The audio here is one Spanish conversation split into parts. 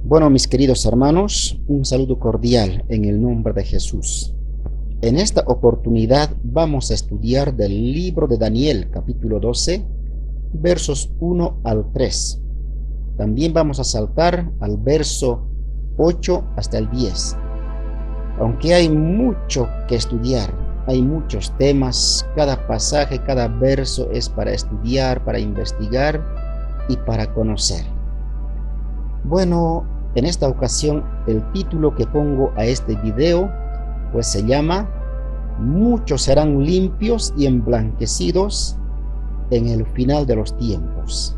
Bueno, mis queridos hermanos, un saludo cordial en el nombre de Jesús. En esta oportunidad vamos a estudiar del libro de Daniel, capítulo 12, versos 1 al 3. También vamos a saltar al verso 8 hasta el 10. Aunque hay mucho que estudiar, hay muchos temas, cada pasaje, cada verso es para estudiar, para investigar y para conocer. Bueno, en esta ocasión el título que pongo a este video pues se llama Muchos serán limpios y emblanquecidos en el final de los tiempos.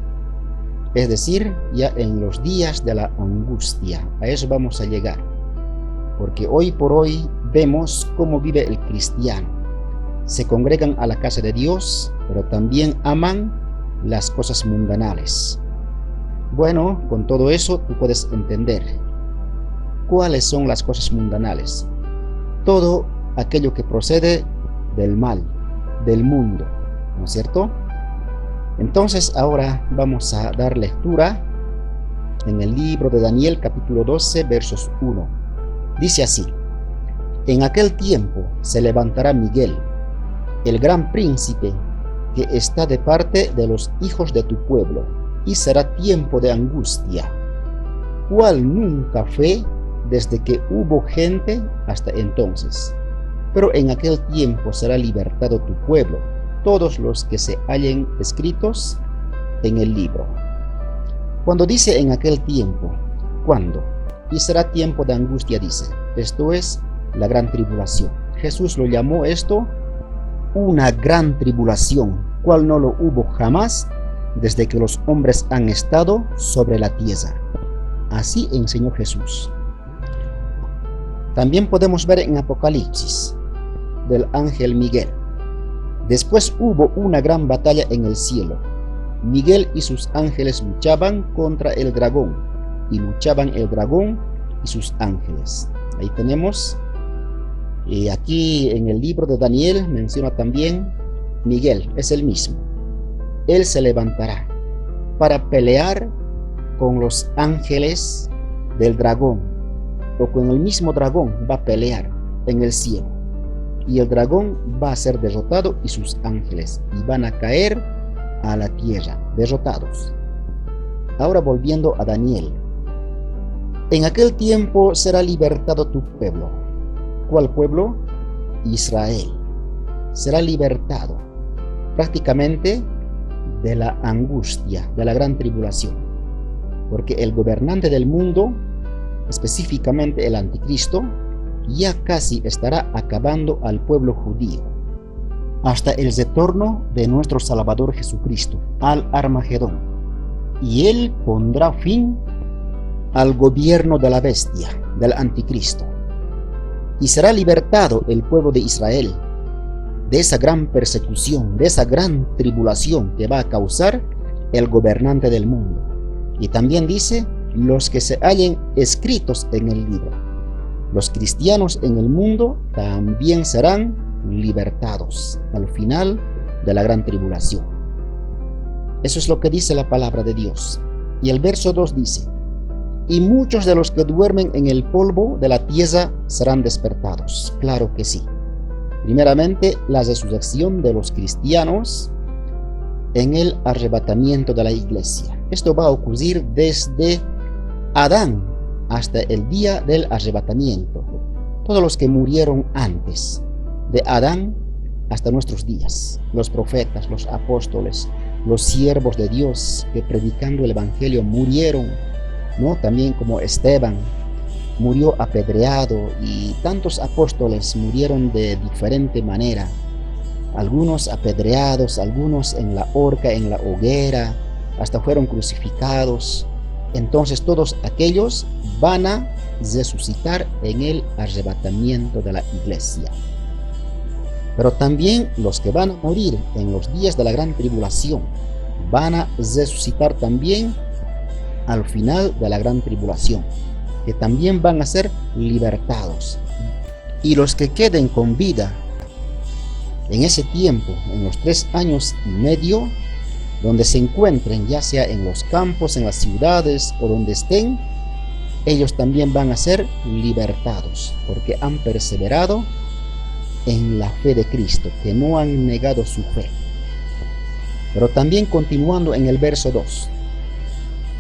Es decir, ya en los días de la angustia. A eso vamos a llegar. Porque hoy por hoy vemos cómo vive el cristiano. Se congregan a la casa de Dios, pero también aman las cosas mundanales. Bueno, con todo eso tú puedes entender cuáles son las cosas mundanales. Todo aquello que procede del mal, del mundo, ¿no es cierto? Entonces ahora vamos a dar lectura en el libro de Daniel capítulo 12 versos 1. Dice así: En aquel tiempo se levantará Miguel, el gran príncipe que está de parte de los hijos de tu pueblo, y será tiempo de angustia, cual nunca fue desde que hubo gente hasta entonces. Pero en aquel tiempo será libertado tu pueblo, todos los que se hallen escritos en el libro. Cuando dice en aquel tiempo, ¿cuándo? Y será tiempo de angustia, dice. Esto es la gran tribulación. Jesús lo llamó esto una gran tribulación, cual no lo hubo jamás desde que los hombres han estado sobre la tierra. Así enseñó Jesús. También podemos ver en Apocalipsis del ángel Miguel. Después hubo una gran batalla en el cielo. Miguel y sus ángeles luchaban contra el dragón, y luchaban el dragón y sus ángeles. Ahí tenemos. Y aquí en el libro de Daniel menciona también Miguel, es el mismo. Él se levantará para pelear con los ángeles del dragón, o con el mismo dragón va a pelear en el cielo. Y el dragón va a ser derrotado y sus ángeles, y van a caer a la tierra, derrotados. Ahora volviendo a Daniel. En aquel tiempo será libertado tu pueblo. ¿Cuál pueblo? Israel. Será libertado prácticamente de la angustia, de la gran tribulación. Porque el gobernante del mundo, específicamente el anticristo, ya casi estará acabando al pueblo judío, hasta el retorno de nuestro Salvador Jesucristo, al Armagedón. Y él pondrá fin al gobierno de la bestia, del anticristo. Y será libertado el pueblo de Israel de esa gran persecución, de esa gran tribulación que va a causar el gobernante del mundo. Y también dice, los que se hallen escritos en el libro. Los cristianos en el mundo también serán libertados al final de la gran tribulación. Eso es lo que dice la palabra de Dios. Y el verso 2 dice: y muchos de los que duermen en el polvo de la tierra serán despertados. Claro que sí. Primeramente, la resurrección de los cristianos en el arrebatamiento de la iglesia. Esto va a ocurrir desde Adán hasta el día del arrebatamiento. Todos los que murieron antes de Adán hasta nuestros días. Los profetas, los apóstoles, los siervos de Dios que predicando el evangelio murieron, ¿no? También como Esteban murió apedreado, y tantos apóstoles murieron de diferente manera. Algunos apedreados, algunos en la horca, en la hoguera, hasta fueron crucificados. Entonces todos aquellos van a resucitar en el arrebatamiento de la iglesia. Pero también los que van a morir en los días de la gran tribulación van a resucitar también al final de la gran tribulación, que también van a ser libertados. Y los que queden con vida en ese tiempo, en los 3 años y medio, donde se encuentren, ya sea en los campos, en las ciudades o donde estén, ellos también van a ser libertados, porque han perseverado en la fe de Cristo, que no han negado su fe. Pero también continuando en el verso 2,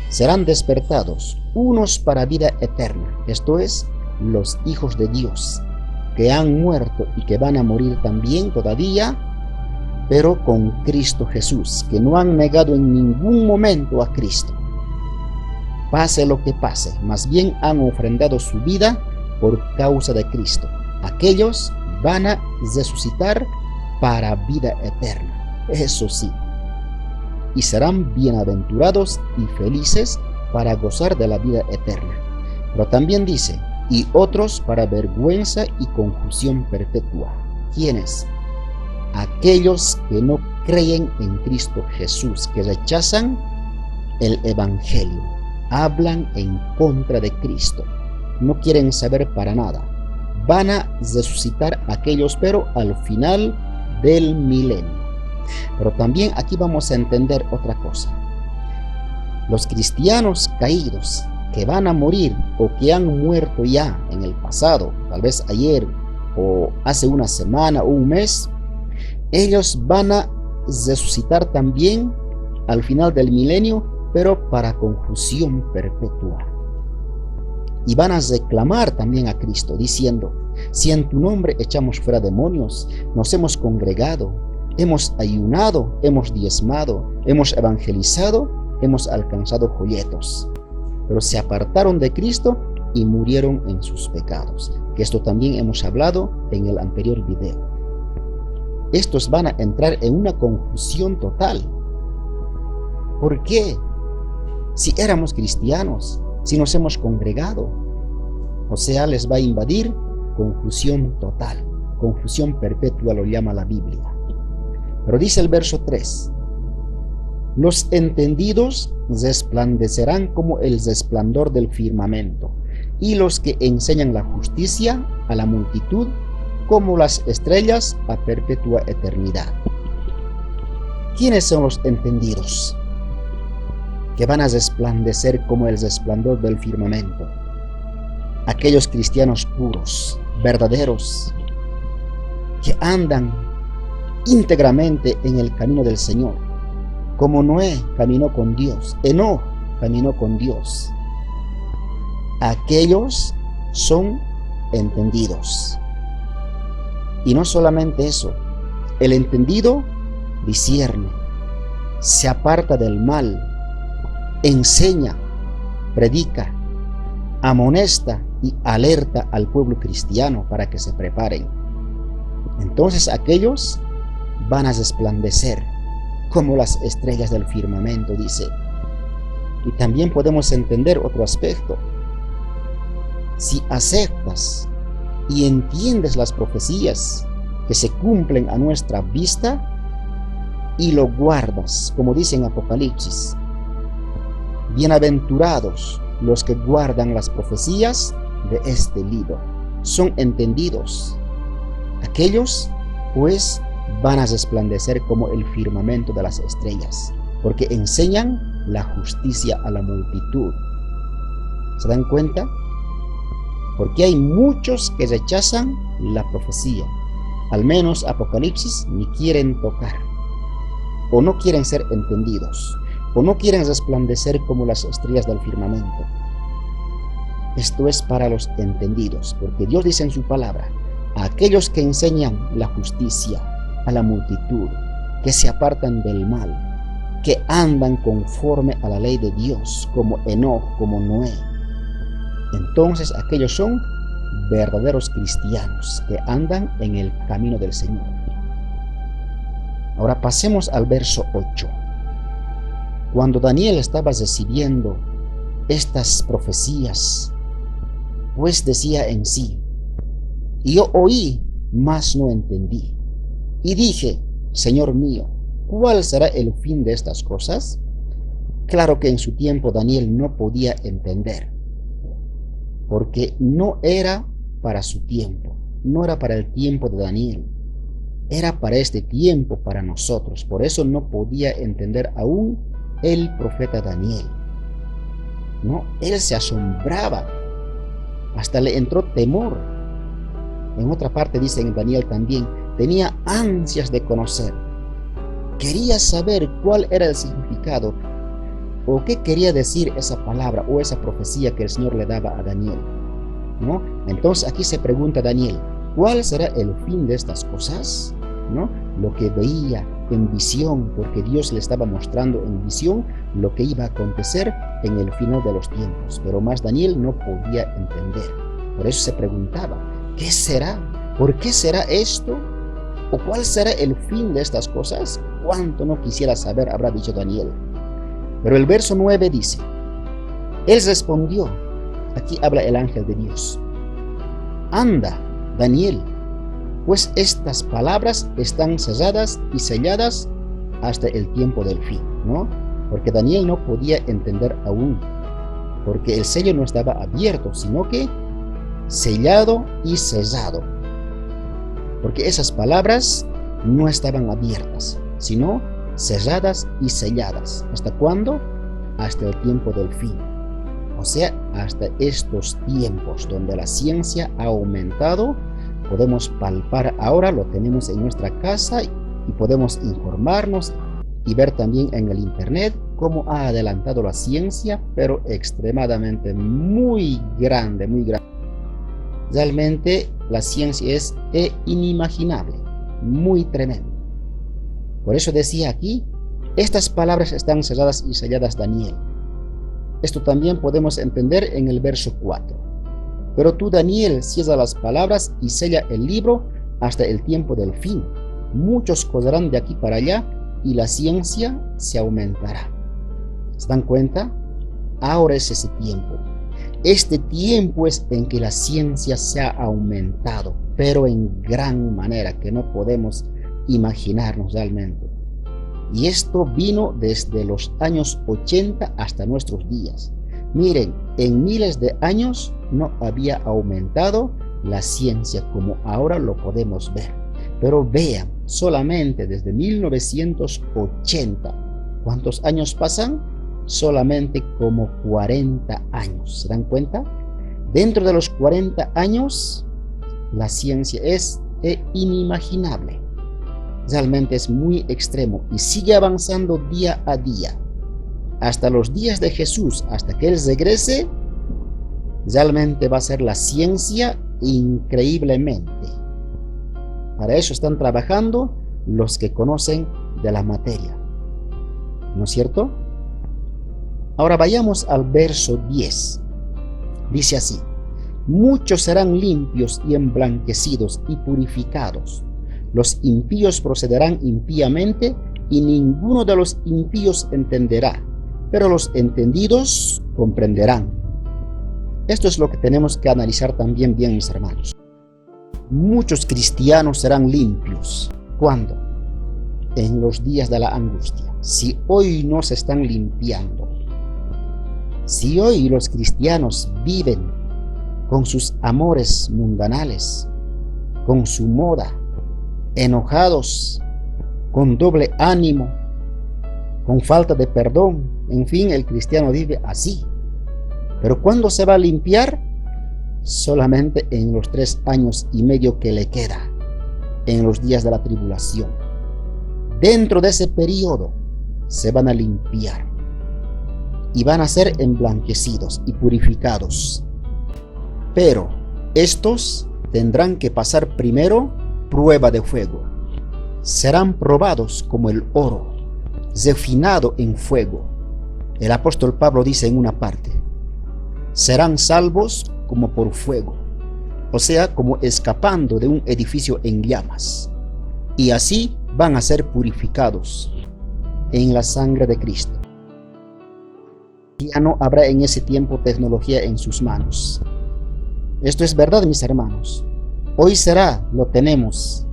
serán despertados unos para vida eterna, esto es, los hijos de Dios, que han muerto y que van a morir también todavía, pero con Cristo Jesús, que no han negado en ningún momento a Cristo. Pase lo que pase, más bien han ofrendado su vida por causa de Cristo. Aquellos van a resucitar para vida eterna, eso sí, y serán bienaventurados y felices para gozar de la vida eterna. Pero también dice, y otros para vergüenza y confusión perpetua. ¿Quiénes? Aquellos que no creen en Cristo Jesús, que rechazan el Evangelio, hablan en contra de Cristo, no quieren saber para nada. Van a resucitar aquellos, pero al final del milenio. Pero también aquí vamos a entender otra cosa. Los cristianos caídos que van a morir o que han muerto ya en el pasado, tal vez ayer o hace una semana o un mes, ellos van a resucitar también al final del milenio, pero para confusión perpetua. Y van a reclamar también a Cristo, diciendo, si en tu nombre echamos fuera demonios, nos hemos congregado, hemos ayunado, hemos diezmado, hemos evangelizado, hemos alcanzado folletos. Pero se apartaron de Cristo y murieron en sus pecados. Que esto también hemos hablado en el anterior video. Estos van a entrar en una confusión total. ¿Por qué? Si éramos cristianos, si nos hemos congregado, o sea, les va a invadir confusión total, confusión perpetua lo llama la Biblia. Pero dice el verso 3, los entendidos resplandecerán como el resplandor del firmamento, y los que enseñan la justicia a la multitud como las estrellas a perpetua eternidad. ¿Quiénes son los entendidos? Que van a resplandecer como el resplandor del firmamento. Aquellos cristianos puros, verdaderos, que andan íntegramente en el camino del Señor, como Noé caminó con Dios, Enoc caminó con Dios. Aquellos son entendidos. Y no solamente eso, el entendido discierne, se aparta del mal, enseña, predica, amonesta y alerta al pueblo cristiano para que se preparen. Entonces aquellos van a resplandecer como las estrellas del firmamento, dice. Y también podemos entender otro aspecto. Si aceptas y entiendes las profecías que se cumplen a nuestra vista y lo guardas, como dice en Apocalipsis, bienaventurados los que guardan las profecías de este libro, son entendidos. Aquellos, pues, van a resplandecer como el firmamento de las estrellas, porque enseñan la justicia a la multitud. ¿Se dan cuenta? Porque hay muchos que rechazan la profecía, al menos Apocalipsis ni quieren tocar, o no quieren ser entendidos, o no quieren resplandecer como las estrellas del firmamento. Esto es para los entendidos, porque Dios dice en su palabra, a aquellos que enseñan la justicia a la multitud, que se apartan del mal, que andan conforme a la ley de Dios, como Enoc, como Noé. Entonces aquellos son verdaderos cristianos que andan en el camino del Señor. Ahora pasemos al verso 8. Cuando Daniel estaba recibiendo estas profecías, pues decía en sí, y yo oí, mas no entendí. Y dije, Señor mío, ¿cuál será el fin de estas cosas? Claro que en su tiempo Daniel no podía entender, porque no era para su tiempo, no era para el tiempo de Daniel, era para este tiempo, para nosotros. Por eso no podía entender aún el profeta Daniel. ¿no? Él se asombraba, hasta le entró temor. En otra parte dice en Daniel también, tenía ansias de conocer. Quería saber cuál era el significado o qué quería decir esa palabra o esa profecía que el Señor le daba a Daniel, ¿no? Entonces aquí se pregunta Daniel, ¿cuál será el fin de estas cosas? ¿No? Lo que veía en visión, porque Dios le estaba mostrando en visión lo que iba a acontecer en el final de los tiempos, pero más Daniel no podía entender. Por eso se preguntaba, ¿qué será? ¿Por qué será esto? ¿O cuál será el fin de estas cosas? ¿Cuánto no quisiera saber? Habrá dicho Daniel. Pero el verso 9 dice, él respondió, aquí habla el ángel de Dios, anda, Daniel, pues estas palabras están selladas y selladas hasta el tiempo del fin, ¿no? Porque Daniel no podía entender aún, porque el sello no estaba abierto, sino que sellado y sellado. Porque esas palabras no estaban abiertas, sino selladas y selladas. ¿Hasta cuándo? Hasta el tiempo del fin. O sea, hasta estos tiempos donde la ciencia ha aumentado, podemos palpar ahora, lo tenemos en nuestra casa y podemos informarnos y ver también en el internet cómo ha adelantado la ciencia, pero extremadamente muy grande, muy grande. Realmente la ciencia es inimaginable, muy tremenda. Por eso decía aquí, estas palabras están selladas y selladas, Daniel. Esto también podemos entender en el verso 4. Pero tú, Daniel, cierra las palabras y sella el libro hasta el tiempo del fin. Muchos correrán de aquí para allá y la ciencia se aumentará. ¿Se dan cuenta? Ahora es ese tiempo. Este tiempo es en que la ciencia se ha aumentado, pero en gran manera que no podemos imaginarnos realmente. Y esto vino desde los años 80 hasta nuestros días. Miren, en miles de años no había aumentado la ciencia como ahora lo podemos ver. Pero vean, solamente desde 1980, ¿cuántos años pasan? Solamente como 40 años. ¿Se dan cuenta? Dentro de los 40 años, la ciencia es inimaginable. Realmente es muy extremo y sigue avanzando día a día. Hasta los días de Jesús, hasta que Él regrese, realmente va a ser la ciencia increíblemente. Para eso están trabajando los que conocen de la materia. ¿No es cierto? Ahora vayamos al verso 10. Dice así: muchos serán limpios y emblanquecidos y purificados. Los impíos procederán impíamente y ninguno de los impíos entenderá, pero los entendidos comprenderán. Esto es lo que tenemos que analizar también bien, mis hermanos. Muchos cristianos serán limpios. ¿Cuándo? En los días de la angustia. Si hoy no se están limpiando, si hoy los cristianos viven con sus amores mundanales, con su moda, enojados, con doble ánimo, con falta de perdón, en fin, el cristiano vive así. Pero ¿cuándo se va a limpiar? Solamente en los 3 años y medio que le queda, en los días de la tribulación. Dentro de ese periodo se van a limpiar y van a ser emblanquecidos y purificados. Pero estos tendrán que pasar primero prueba de fuego. Serán probados como el oro, refinado en fuego. El apóstol Pablo dice en una parte: serán salvos como por fuego, o sea, como escapando de un edificio en llamas. Y así van a ser purificados en la sangre de Cristo. Ya no habrá en ese tiempo tecnología en sus manos. Esto es verdad, mis hermanos. Hoy lo tenemos,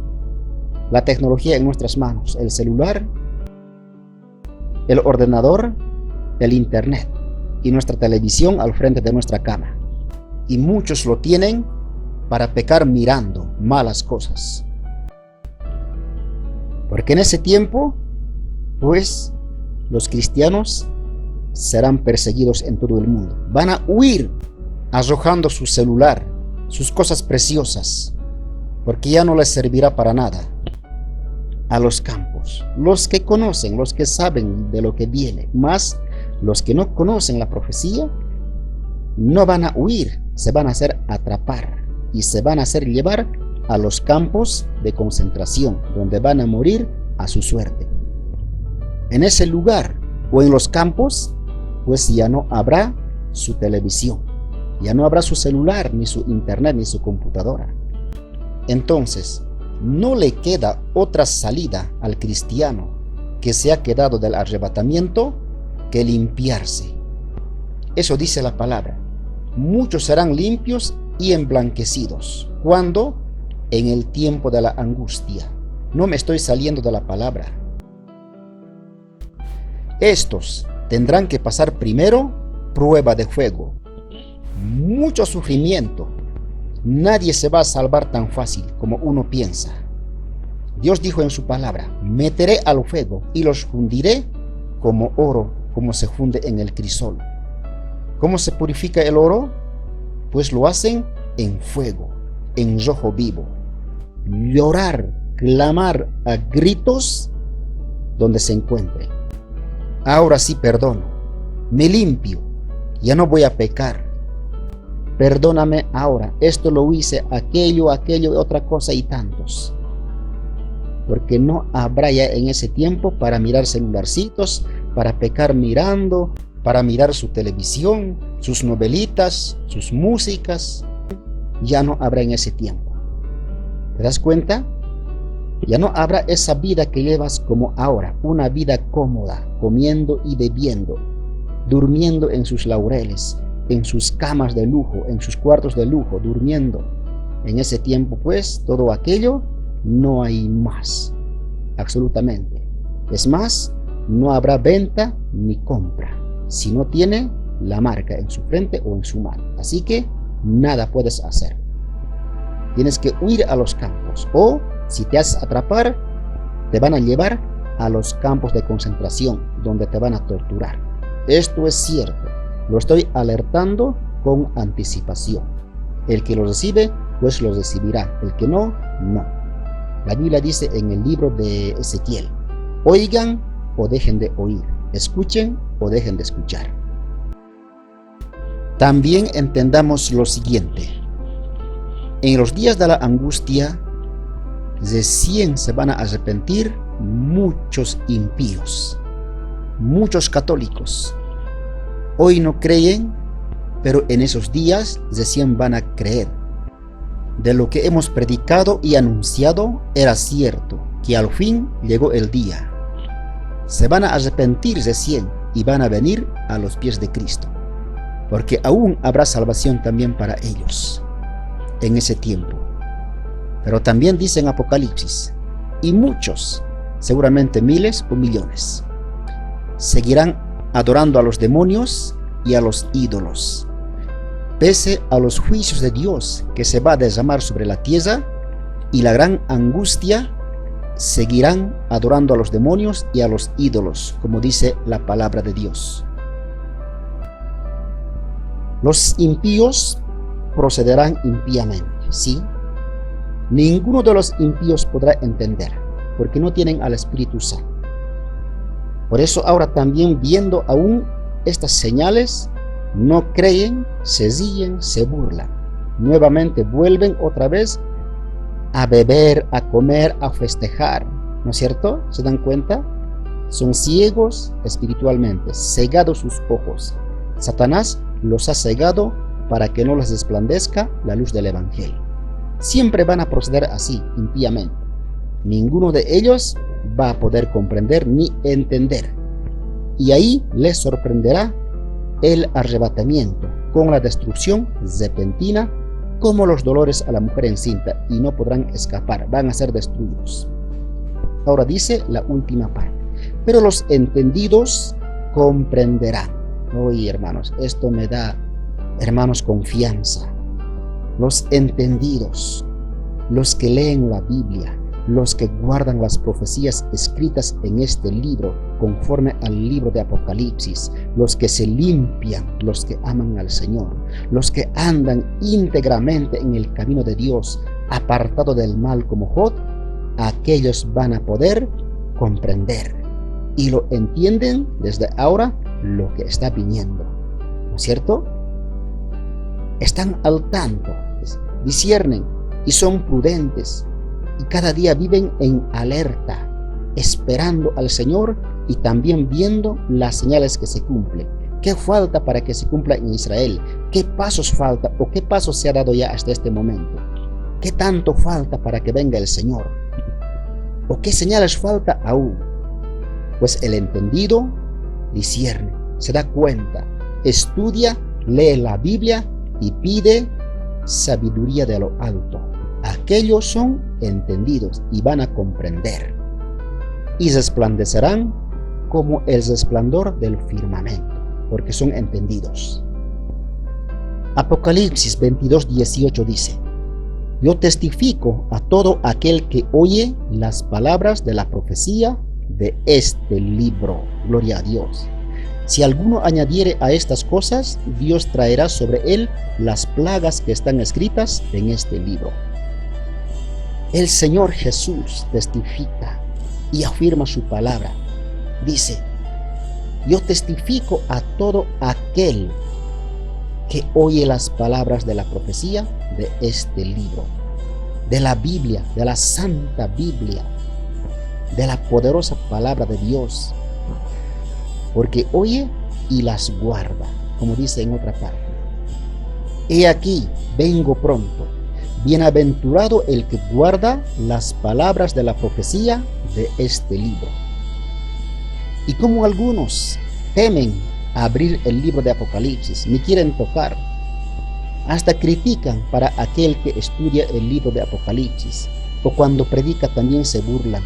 la tecnología en nuestras manos, el celular, el ordenador, el internet y nuestra televisión al frente de nuestra cama. Y muchos lo tienen para pecar mirando malas cosas. Porque en ese tiempo, pues, los cristianos serán perseguidos en todo el mundo. Van a huir arrojando su celular, sus cosas preciosas, porque ya no les servirá para nada. A los campos, los que conocen, los que saben de lo que viene, más los que no conocen la profecía, no van a huir, se van a hacer atrapar y se van a hacer llevar a los campos de concentración, donde van a morir a su suerte. En ese lugar o en los campos, pues ya no habrá su televisión, ya no habrá su celular, ni su internet, ni su computadora. Entonces, no le queda otra salida al cristiano que se ha quedado del arrebatamiento que limpiarse. Eso dice la palabra. Muchos serán limpios y emblanquecidos. ¿Cuándo? En el tiempo de la angustia. No me estoy saliendo de la palabra. Estos tendrán que pasar primero prueba de fuego, mucho sufrimiento. Nadie se va a salvar tan fácil como uno piensa. Dios dijo en su palabra: meteré al fuego y los fundiré como oro, como se funde en el crisol. ¿Cómo se purifica el oro? Pues lo hacen en fuego, en rojo vivo. Llorar, clamar a gritos donde se encuentre. Ahora sí perdono, me limpio, ya no voy a pecar. Perdóname ahora, esto lo hice, aquello, otra cosa y tantos. Porque no habrá ya en ese tiempo para mirar celularcitos, para pecar mirando, para mirar su televisión, sus novelitas, sus músicas. Ya no habrá en ese tiempo. ¿Te das cuenta? Ya no habrá esa vida que llevas como ahora, una vida cómoda, comiendo y bebiendo, durmiendo en sus laureles, en sus camas de lujo, en sus cuartos de lujo, durmiendo. En ese tiempo, pues, todo aquello no hay más, absolutamente. Es más, no habrá venta ni compra si no tiene la marca en su frente o en su mano. Así que nada puedes hacer. Tienes que huir a los campos, o si te haces atrapar, te van a llevar a los campos de concentración, donde te van a torturar. Esto es cierto, lo estoy alertando con anticipación. El que lo recibe, pues lo recibirá. El que no, no. La Biblia dice en el libro de Ezequiel: oigan o dejen de oír, escuchen o dejen de escuchar. También entendamos lo siguiente: en los días de la angustia, recién se van a arrepentir muchos impíos, muchos católicos. Hoy no creen, pero en esos días recién van a creer. De lo que hemos predicado y anunciado era cierto, que al fin llegó el día. Se van a arrepentir recién y van a venir a los pies de Cristo, porque aún habrá salvación también para ellos en ese tiempo. Pero también dice en Apocalipsis: y muchos, seguramente miles o millones, seguirán adorando a los demonios y a los ídolos, pese a los juicios de Dios que se va a derramar sobre la tierra y la gran angustia. Seguirán adorando a los demonios y a los ídolos, como dice la palabra de Dios. Los impíos procederán impíamente, ¿sí? Ninguno de los impíos podrá entender, porque no tienen al Espíritu Santo. Por eso ahora también, viendo aún estas señales, no creen, se ríen, se burlan. Nuevamente vuelven otra vez a beber, a comer, a festejar, ¿no es cierto? ¿Se dan cuenta? Son ciegos espiritualmente, cegados sus ojos. Satanás los ha cegado para que no les resplandezca la luz del Evangelio. Siempre van a proceder así, impíamente. Ninguno de ellos va a poder comprender ni entender. Y ahí les sorprenderá el arrebatamiento con la destrucción repentina, como los dolores a la mujer encinta, y no podrán escapar, van a ser destruidos. Ahora dice la última parte: pero los entendidos comprenderán. Oye, hermanos, esto me da, hermanos, confianza. Los entendidos, los que leen la Biblia, los que guardan las profecías escritas en este libro, conforme al libro de Apocalipsis, los que se limpian, los que aman al Señor, los que andan íntegramente en el camino de Dios, apartado del mal como Job, aquellos van a poder comprender y lo entienden desde ahora lo que está viniendo, ¿no es cierto? Están al tanto, disciernen y son prudentes y cada día viven en alerta, esperando al Señor y también viendo las señales que se cumplen. ¿Qué falta para que se cumpla en Israel? ¿Qué pasos falta o qué pasos se ha dado ya hasta este momento? ¿Qué tanto falta para que venga el Señor? ¿O qué señales falta aún? Pues el entendido discierne, se da cuenta, estudia, lee la Biblia y pide sabiduría de lo alto. Aquellos son entendidos y van a comprender. Y resplandecerán como el resplandor del firmamento, porque son entendidos. Apocalipsis 22:18 dice: yo testifico a todo aquel que oye las palabras de la profecía de este libro. Gloria a Dios. Si alguno añadiere a estas cosas, Dios traerá sobre él las plagas que están escritas en este libro. El Señor Jesús testifica y afirma su palabra. Dice: yo testifico a todo aquel que oye las palabras de la profecía de este libro, de la Biblia, de la Santa Biblia, de la poderosa palabra de Dios, porque oye y las guarda, como dice en otra parte. He aquí, vengo pronto. Bienaventurado el que guarda las palabras de la profecía de este libro. Y como algunos temen abrir el libro de Apocalipsis, ni quieren tocar, hasta critican para aquel que estudia el libro de Apocalipsis, o cuando predica también se burlan.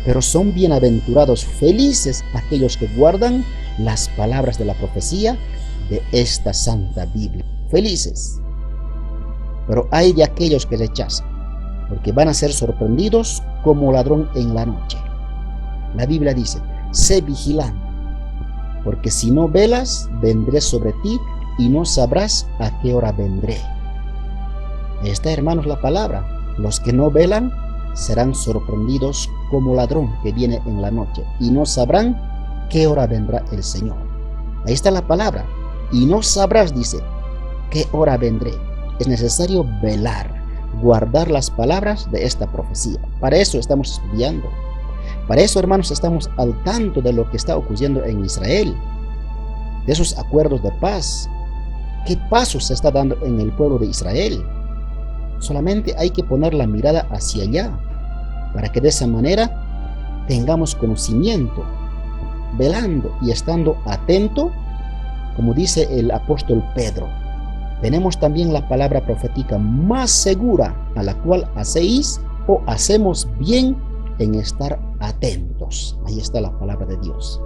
Pero son bienaventurados, felices aquellos que guardan las palabras de la profecía de esta Santa Biblia. Felices. Pero hay de aquellos que rechazan, porque van a ser sorprendidos como ladrón en la noche. La Biblia dice: sé vigilante, porque si no velas, vendré sobre ti y no sabrás a qué hora vendré. Esta, hermanos, la palabra. Los que no velan serán sorprendidos como ladrón que viene en la noche y no sabrán qué hora vendrá el Señor. Ahí está la palabra. Y no sabrás, dice, qué hora vendré. Es necesario velar, guardar las palabras de esta profecía. Para eso estamos estudiando. Para eso, hermanos, estamos al tanto de lo que está ocurriendo en Israel, de esos acuerdos de paz. ¿Qué pasos se está dando en el pueblo de Israel? Solamente hay que poner la mirada hacia allá, para que de esa manera tengamos conocimiento, velando y estando atento, como dice el apóstol Pedro. Tenemos también la palabra profética más segura, a la cual hacéis o hacemos bien en estar atentos. Ahí está la palabra de Dios.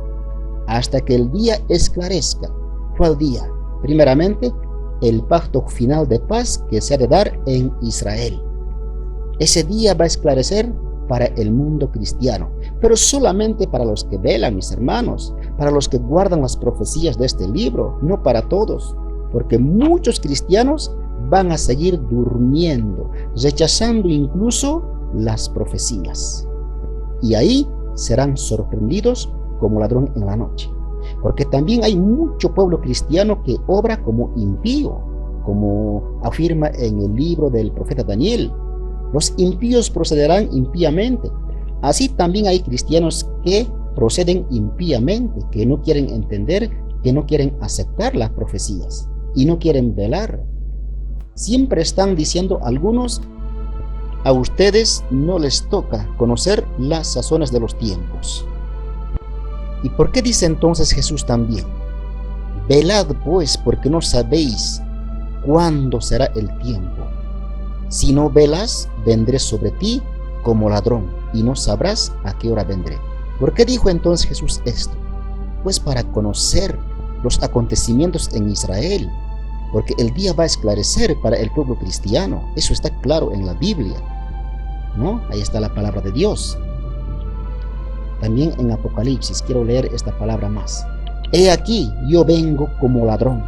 Hasta que el día esclarezca. ¿Cuál día? Primeramente, el pacto final de paz que se ha de dar en Israel. Ese día va a esclarecer para el mundo cristiano, pero solamente para los que velan, mis hermanos, para los que guardan las profecías de este libro, no para todos. Porque muchos cristianos van a seguir durmiendo, rechazando incluso las profecías. Y ahí serán sorprendidos como ladrón en la noche. Porque también hay mucho pueblo cristiano que obra como impío, como afirma en el libro del profeta Daniel. Los impíos procederán impíamente. Así también hay cristianos que proceden impíamente, que no quieren entender, que no quieren aceptar las profecías y no quieren velar. Siempre están diciendo algunos: a ustedes no les toca conocer las sazones de los tiempos. ¿Y por qué dice entonces Jesús también? Velad pues, porque no sabéis cuándo será el tiempo. Si no velas, vendré sobre ti como ladrón, y no sabrás a qué hora vendré. ¿Por qué dijo entonces Jesús esto? Pues para conocer los acontecimientos en Israel, porque el día va a esclarecer para el pueblo cristiano. Eso está claro en la Biblia. ¿no? Ahí está la palabra de Dios. También en Apocalipsis, quiero leer esta palabra más. He aquí, yo vengo como ladrón.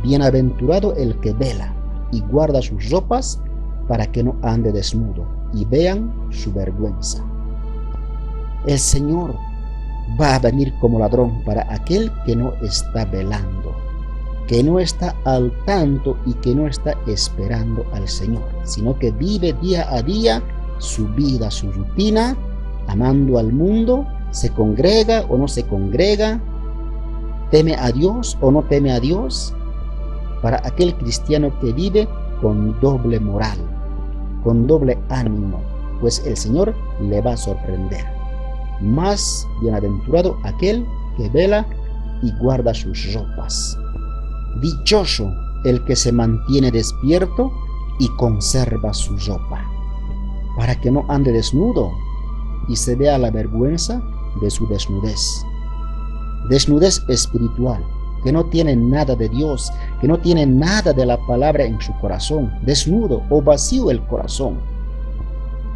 Bienaventurado el que vela y guarda sus ropas para que no ande desnudo y vean su vergüenza. El Señor va a venir como ladrón para aquel que no está velando, que no está al tanto y que no está esperando al Señor, sino que vive día a día su vida, su rutina, amando al mundo, se congrega o no se congrega, teme a Dios o no teme a Dios. Para aquel cristiano que vive con doble moral, con doble ánimo, pues el Señor le va a sorprender. Más bienaventurado aquel que vela y guarda sus ropas. Dichoso el que se mantiene despierto y conserva su ropa, para que no ande desnudo y se vea la vergüenza de su desnudez. Desnudez espiritual, que no tiene nada de Dios, que no tiene nada de la palabra en su corazón, desnudo o vacío el corazón.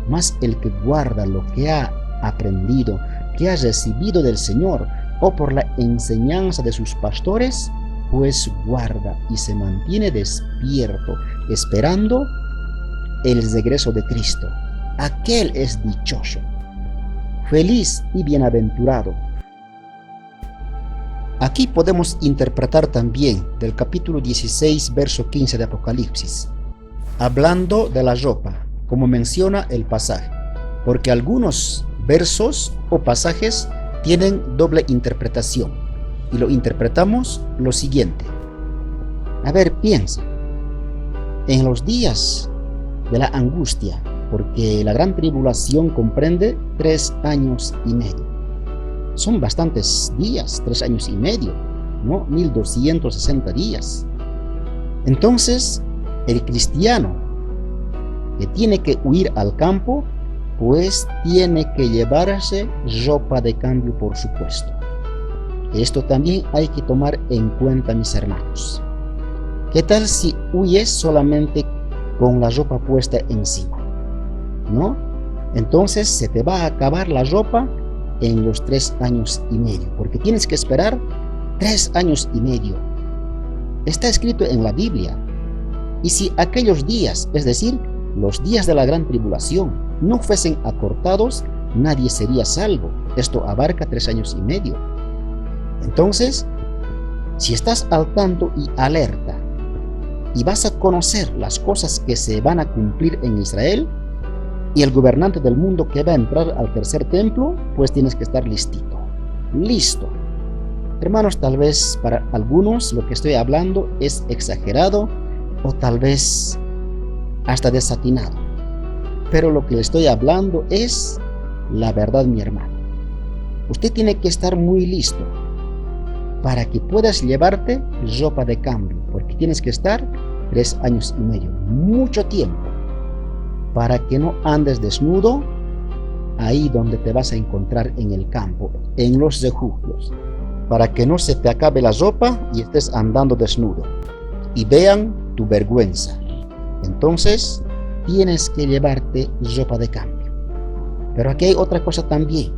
Mas el que guarda lo que ha aprendido, que ha recibido del Señor o por la enseñanza de sus pastores, pues guarda y se mantiene despierto, esperando el regreso de Cristo. Aquel es dichoso, feliz y bienaventurado. Aquí podemos interpretar también del capítulo 16, verso 15 de Apocalipsis, hablando de la ropa, como menciona el pasaje, porque algunos versos o pasajes tienen doble interpretación, y lo interpretamos lo siguiente. A ver, piensa, en los días de la angustia, porque la gran tribulación comprende 3 años y medio. Son bastantes días, 3 años y medio, ¿no? 1260 días. Entonces, el cristiano que tiene que huir al campo, pues tiene que llevarse ropa de cambio, por supuesto. Esto también hay que tomar en cuenta, mis hermanos. ¿Qué tal si huyes solamente con la ropa puesta encima? ¿No? Entonces se te va a acabar la ropa en los 3 años y medio, porque tienes que esperar 3 años y medio. Está escrito en la Biblia. Y si aquellos días, es decir, los días de la gran tribulación, no fuesen acortados, nadie sería salvo. Esto abarca 3 años y medio. Entonces, si estás al tanto y alerta, y vas a conocer las cosas que se van a cumplir en Israel, y el gobernante del mundo que va a entrar al tercer templo, pues tienes que estar listito, listo. Hermanos, tal vez para algunos lo que estoy hablando es exagerado o tal vez hasta desatinado, pero lo que le estoy hablando es la verdad, mi hermano. Usted tiene que estar muy listo para que puedas llevarte ropa de cambio, porque tienes que estar 3 años y medio, mucho tiempo, para que no andes desnudo ahí donde te vas a encontrar en el campo, en los refugios, para que no se te acabe la ropa y estés andando desnudo y vean tu vergüenza. Entonces tienes que llevarte ropa de cambio. Pero aquí hay otra cosa también.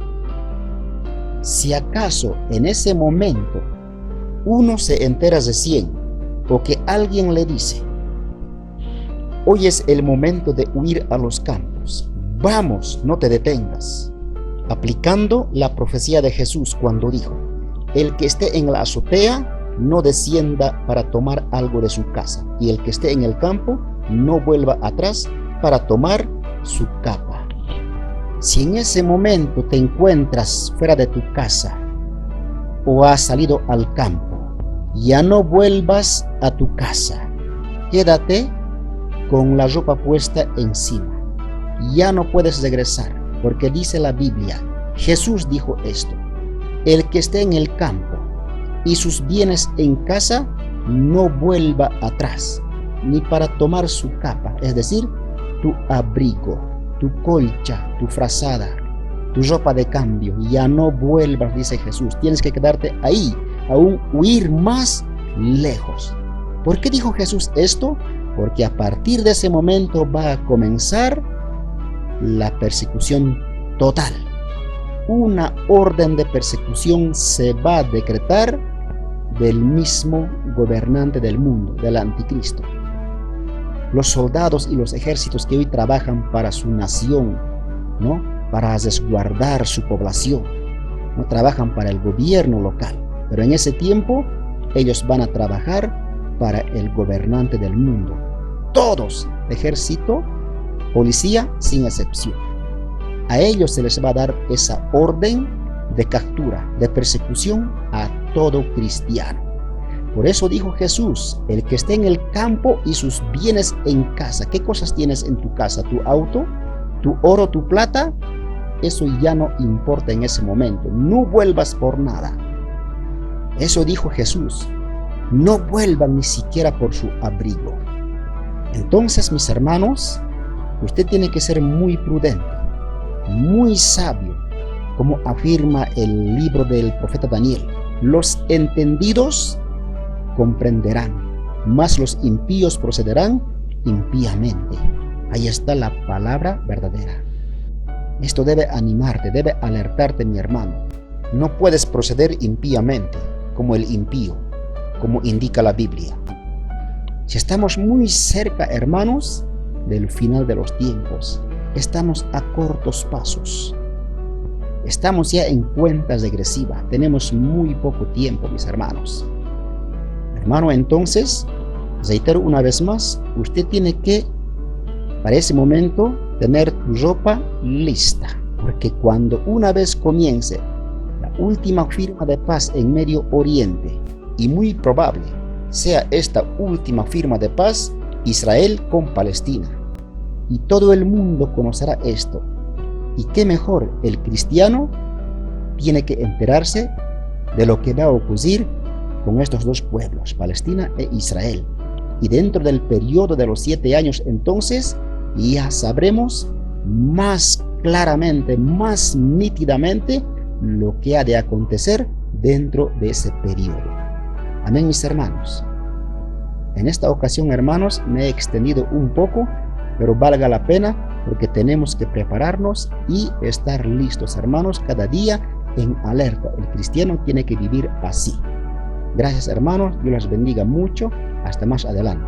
Si acaso en ese momento uno se entera recién, o que alguien le dice: hoy es el momento de huir a los campos, vamos, no te detengas, aplicando la profecía de Jesús cuando dijo: el que esté en la azotea no descienda para tomar algo de su casa, y el que esté en el campo no vuelva atrás para tomar su capa. Si en ese momento te encuentras fuera de tu casa o has salido al campo, ya no vuelvas a tu casa, quédate con la ropa puesta encima. Ya no puedes regresar, porque dice la Biblia, Jesús dijo esto: el que esté en el campo y sus bienes en casa, no vuelva atrás, ni para tomar su capa, es decir, tu abrigo, tu colcha, tu frazada, tu ropa de cambio. Ya no vuelvas, dice Jesús, tienes que quedarte ahí, aún huir más lejos. ¿Por qué dijo Jesús esto? Porque a partir de ese momento va a comenzar la persecución total. Una orden de persecución se va a decretar del mismo gobernante del mundo, del anticristo. Los soldados y los ejércitos que hoy trabajan para su nación, ¿no?, para resguardar su población, no trabajan para el gobierno local, pero en ese tiempo ellos van a trabajar para el gobernante del mundo. Todos, ejército, policía, sin excepción. A ellos se les va a dar esa orden de captura, de persecución a todo cristiano. Por eso dijo Jesús, el que esté en el campo y sus bienes en casa. ¿Qué cosas tienes en tu casa? ¿Tu auto? ¿Tu oro? ¿Tu plata? Eso ya no importa en ese momento. No vuelvas por nada. Eso dijo Jesús. No vuelvan ni siquiera por su abrigo. Entonces, mis hermanos, usted tiene que ser muy prudente, muy sabio, como afirma el libro del profeta Daniel. Los entendidos comprenderán, mas los impíos procederán impíamente. Ahí está la palabra verdadera. Esto debe animarte, debe alertarte, mi hermano. No puedes proceder impíamente como el impío, como indica la Biblia. Si estamos muy cerca, hermanos, del final de los tiempos, estamos a cortos pasos. Estamos ya en cuentas regresivas. Tenemos muy poco tiempo, mis hermanos. Hermano, entonces, reitero una vez más, usted tiene que, para ese momento, tener tu ropa lista. Porque cuando una vez comience la última firma de paz en Medio Oriente, y muy probable sea esta última firma de paz, Israel con Palestina. Y todo el mundo conocerá esto. Y qué mejor, el cristiano tiene que enterarse de lo que va a ocurrir con estos dos pueblos, Palestina e Israel. Y dentro del periodo de los 7 años, entonces, ya sabremos más claramente, más nítidamente, lo que ha de acontecer dentro de ese periodo. Amén, mis hermanos. En esta ocasión, hermanos, me he extendido un poco, pero valga la pena porque tenemos que prepararnos y estar listos, hermanos, cada día en alerta. El cristiano tiene que vivir así. Gracias, hermanos. Dios los bendiga mucho. Hasta más adelante.